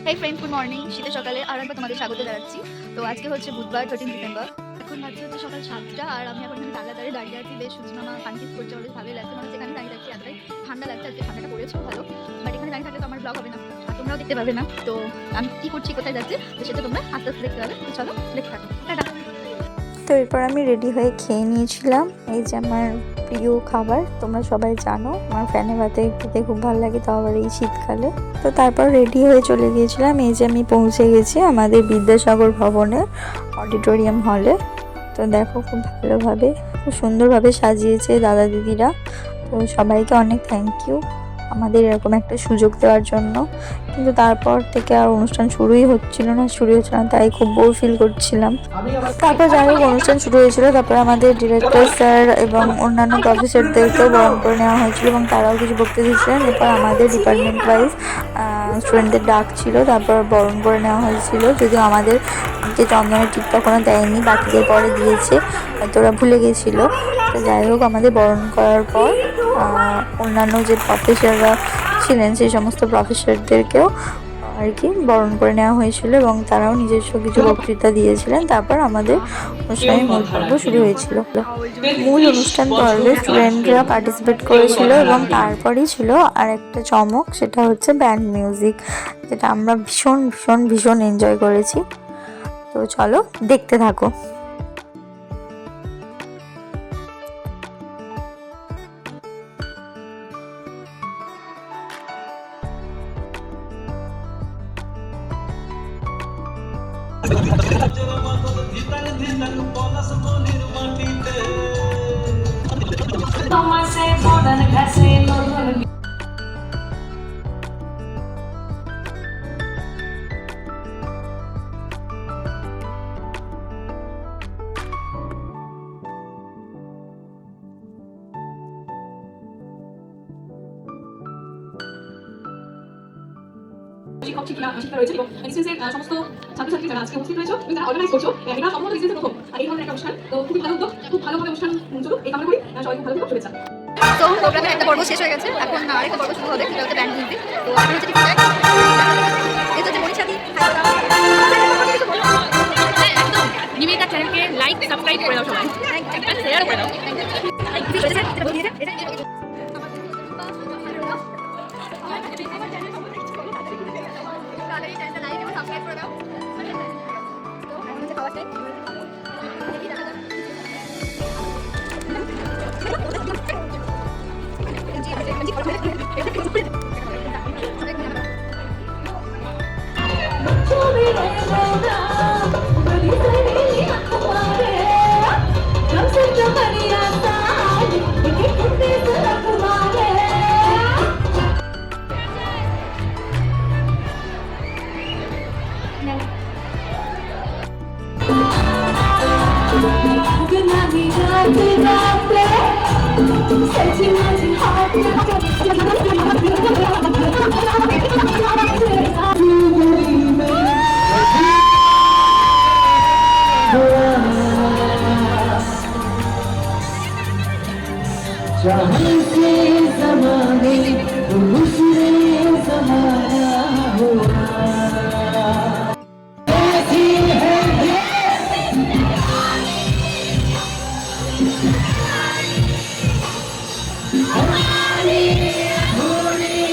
হেই friends, good morning. শীতের সকালে আর একবার তোমাদের স্বাগত জানাচ্ছি। তো আজকে হচ্ছে বুধবার 13 ডিসেম্বর। এখন বাজছে হচ্ছে সকাল 7টা আর আমি এখন এখানে তাড়াতাড়ি দাঁড়িয়ে আছি। বেশ সুজি মামা পানি কিস করছে, বেশ ভালোই লাগছে। মানে যেখানে দাঁড়িয়ে থাকছি এতটাই ঠান্ডা লাগছে। আজকে ঠান্ডাটা পড়েছেও ভালো, বাট এখানে দাঁড়িয়ে থাকলে তো আমার ব্লগ হবে না আর তোমরাও দেখতে পাবে না। তো আমি কী করছি, কোথায় যাচ্ছি, তো সেটা তোমরা আস্তে আস্তে দেখতে পাবে। তো চলো দেখতে থাকো। টাটা। তো এরপর আমি রেডি হয়ে খেয়ে নিয়েছিলাম। এই যে আমার প্রিয় খাবার, তোমরা সবাই জানো আমার ফ্যানে ভাতে খেতে খুব ভালো লাগে, তাও আবার এই শীতকালে। তো তারপর রেডি হয়ে চলে গিয়েছিলাম। এই যে আমি পৌঁছে গেছি আমাদের বিদ্যাসাগর ভবনের অডিটোরিয়াম হলে। তো দেখো খুব ভালোভাবে, খুব সুন্দরভাবে সাজিয়েছে দাদা দিদিরা। তো সবাইকে অনেক থ্যাংক ইউ আমাদের এরকম একটা সুযোগ দেওয়ার জন্য। কিন্তু তারপর থেকে আর অনুষ্ঠান শুরুই হচ্ছিল না, তাই খুব বোর ফিল করছিলাম। তারপর যাই হোক অনুষ্ঠান শুরু হয়েছিল। তারপর আমাদের ডিরেক্টর স্যার এবং অন্যান্য প্রফেসরদেরকেও বরণ করে নেওয়া হয়েছিল এবং তারাও কিছু বক্তৃতা দিয়েছিলেন। এরপর আমাদের ডিপার্টমেন্ট ওয়াইজ স্টুডেন্টদের ডাক ছিল, তারপর বরণ করে নেওয়া হয়েছিল। যদিও আমাদের যে চন্দনের টিপ তখনও দেয়নি, বাকিদের পরে দিয়েছে, তোরা ভুলে গেছিলো। তো যাই হোক আমাদের বরণ করার পর অন্যান্য যে প্রফেসররা ছিলেন সেই সমস্ত প্রফেসরদেরকেও আর কি বরণ করে নেওয়া হয়েছিল এবং তারাও নিজস্ব কিছু বক্তৃতা দিয়েছিলেন। তারপর আমাদের অনুষ্ঠানের মূল পর্ব শুরু হয়েছিল। মূল অনুষ্ঠান পর্বে স্টুডেন্টরা পার্টিসিপেট করেছিল এবং তারপরেই ছিল আর একটা চমক, সেটা হচ্ছে ব্যান্ড মিউজিক, যেটা আমরা ভীষণ ভীষণ ভীষণ এনজয় করেছি। তো চলো দেখতে থাকো। শিক্ষক শিক্ষিকা রয়েছে এবং ডিসটেন্সের সমস্ত ছাত্রছাত্রী যারা আজকে উপস্থিত রয়েছে এবং যারা অর্গানাইজ করছো, এটা সম্পূর্ণ ডিসটেন্সের প্রথম এই ধরনের একটা অনুষ্ঠান। তো খুবই ভালো উদ্যোগ, খুব ভালোভাবে অনুষ্ঠান চলুক এই কামনা করি। সবাই ভালো থাকুন, শুভেচ্ছা। তো প্রোগ্রামের একটা পর্ব শেষ হয়ে গেছে, এখন আরেকটা পর্ব শুরু হবে, সেটা হচ্ছে ব্যান্ড মিউজিক। তো এখন হচ্ছে ঠিক আছে, এটা হচ্ছে মনীষাদি। একদম নিবেদিতা চ্যানেলকে লাইক সাবস্ক্রাইব করে দাও, সবাই একটা শেয়ার করে দাও। जहाँ से ज़माने दूसरे ज़माना हुआ ऐसी है हमारी थोड़ी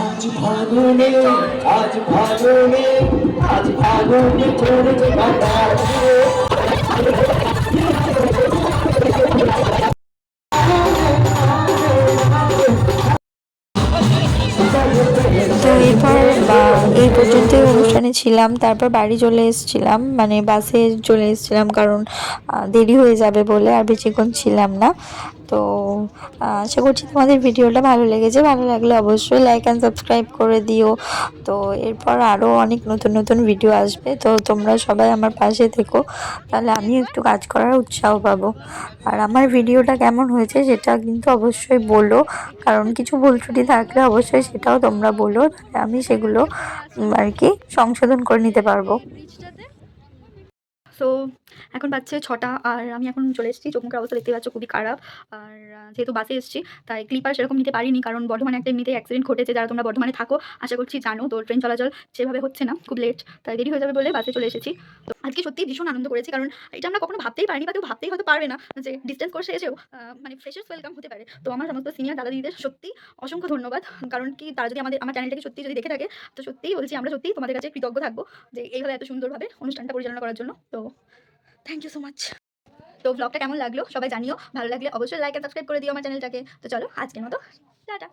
आज भागो में आज भागो में आज भागो में छोड़ के बता তো এরপর এই পর্যন্ত অনুষ্ঠানে ছিলাম। তারপর বাড়ি চলে এসেছিলাম, মানে বাসে চলে এসেছিলাম, কারণ দেরি হয়ে যাবে বলে আর বেশিক্ষণ ছিলাম না। তো আশা করছি তোমাদের ভিডিওটা ভালো লেগেছে। ভালো লাগলে অবশ্যই লাইক অ্যান্ড সাবস্ক্রাইব করে দিও। তো এরপর আরও অনেক নতুন নতুন ভিডিও আসবে, তো তোমরা সবাই আমার পাশে থেকো, তাহলে আমিও একটু কাজ করার উৎসাহ পাবো। আর আমার ভিডিওটা কেমন হয়েছে সেটা কিন্তু অবশ্যই বলো, কারণ কিছু ভুল ত্রুটি থাকলে অবশ্যই সেটাও তোমরা বলো, তাহলে আমি সেগুলো আর কি সংশোধন করে নিতে পারবো। সো এখন বাজছে 6টা আর আমি এখন চলে এসেছি। চোখ মুখের অবস্থা দেখতে পাচ্ছ খুবই খারাপ। আর যেহেতু বাসে এসেছি তাই ক্লিপার সেরকম নিতে পারিনি, কারণ বর্ধমানে একটা এমনিতে অ্যাক্সিডেন্ট ঘটেছে। যারা তোমরা বর্ধমানে থাকো আশা করছি জানো, তো ট্রেন চলাচল সেভাবে হচ্ছে না, খুব লেট, তাই দেরি হয়ে যাবে বলে বাসে চলে এসেছি। তো আজকে সত্যিই ভীষণ আনন্দ করেছি, কারণ এটা আমরা কখনো ভাবতেই পারিনি, বা কেউ ভাবতেই হয়তো পারবে না যে ডিস্টেন্স কোর্সে এসেও মানে ফ্রেশার্স ওয়েলকাম হতে পারে। তো আমার সমস্ত সিনিয়র দাদা দিদিদের সত্যি অসংখ্য ধন্যবাদ, কারণ কি তারা যদি আমার চ্যানেলটাকে সত্যি যদি দেখে থাকে, তো সত্যিই বলছি আমরা সত্যিই তোমাদের কাছে কৃতজ্ঞ থাকবো যে এইভাবে এত সুন্দরভাবে অনুষ্ঠানটা পরিচালনা করার জন্য। তো থ্যাংক ইউ সো মাচ। তো ব্লগটা কেমন লাগলো সবাই জানিও, ভালো লাগলে অবশ্যই লাইক আর সাবস্ক্রাইব করে দিও আমার চ্যানেলটাকে। তো চলো আজকের মতো টাটা।